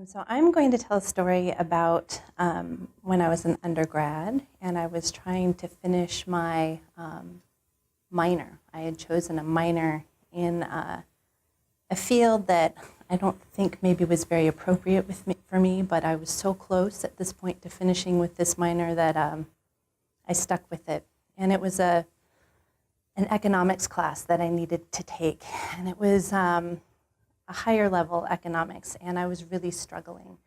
So I'm going to tell a story about when I was an undergrad and I was trying to finish my minor. I had chosen a minor in a field that I don't think maybe was very appropriate for me, but I was so close at this point to finishing with this minor that I stuck with it. And it was an economics class that I needed to take, and it was a higher level economics, and I was really struggling.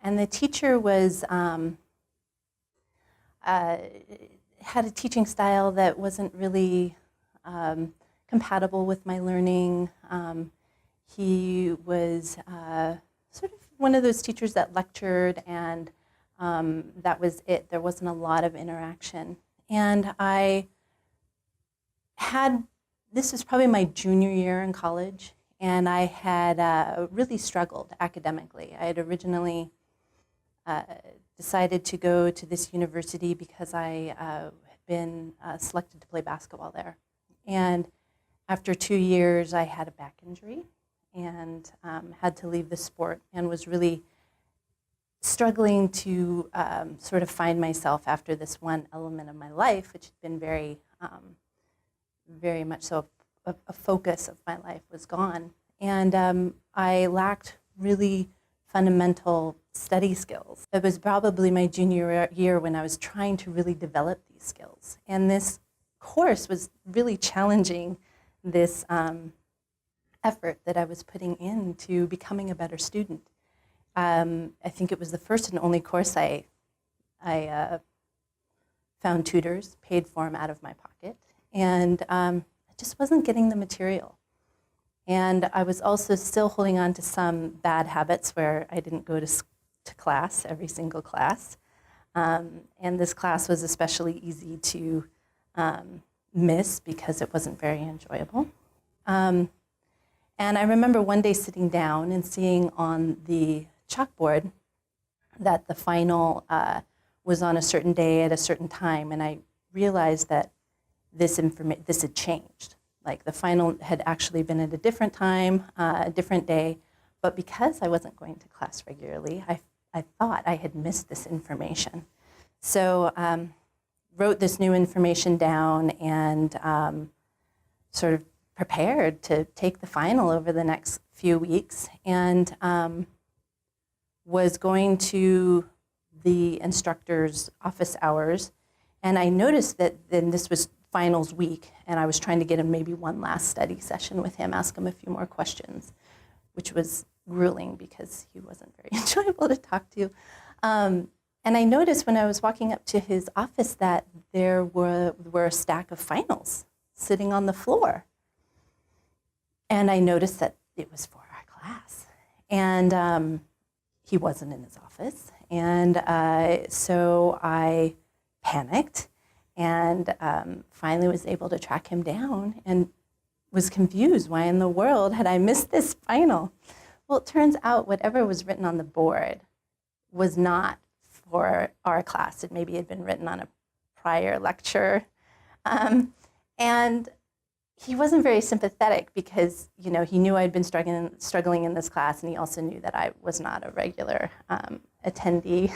And the teacher was had a teaching style that wasn't really compatible with my learning. He was sort of one of those teachers that lectured, and that was it. There wasn't a lot of interaction. And this was probably my junior year in college, and I had really struggled academically. I had originally decided to go to this university because I had been selected to play basketball there. And after 2 years, I had a back injury and had to leave the sport, and was really struggling to sort of find myself after this one element of my life, which had been very much so a focus of my life, was gone. And I lacked really fundamental study skills. It was probably my junior year when I was trying to really develop these skills. And this course was really challenging this effort that I was putting into becoming a better student. I think it was the first and only course I found tutors, paid for them out of my pocket, and I just wasn't getting the material. And I was also still holding on to some bad habits where I didn't go to class, every single class. And this class was especially easy to miss because it wasn't very enjoyable. And I remember one day sitting down and seeing on the chalkboard that the final was on a certain day at a certain time, and I realized that this had changed. Like, the final had actually been at a different time, a different day, but because I wasn't going to class regularly, I thought I had missed this information. So wrote this new information down and sort of prepared to take the final over the next few weeks, and was going to the instructor's office hours, and I noticed that then this was finals week, and I was trying to get him maybe one last study session with him, ask him a few more questions, which was grueling because he wasn't very enjoyable to talk to. And I noticed when I was walking up to his office that there were a stack of finals sitting on the floor. And I noticed that it was for our class. And he wasn't in his office. And so I panicked and finally was able to track him down and was confused. Why in the world had I missed this final? Well, it turns out whatever was written on the board was not for our class. It maybe had been written on a prior lecture. And he wasn't very sympathetic because, you know, he knew I'd been struggling in this class, and he also knew that I was not a regular attendee.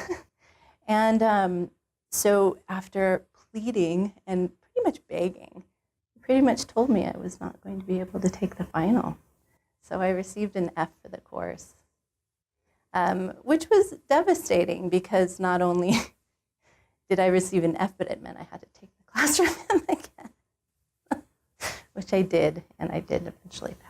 And so after pleading and pretty much begging, he pretty much told me I was not going to be able to take the final. So I received an F for the course, which was devastating because not only did I receive an F, but it meant I had to take the class from him again, which I did, and I did eventually pass.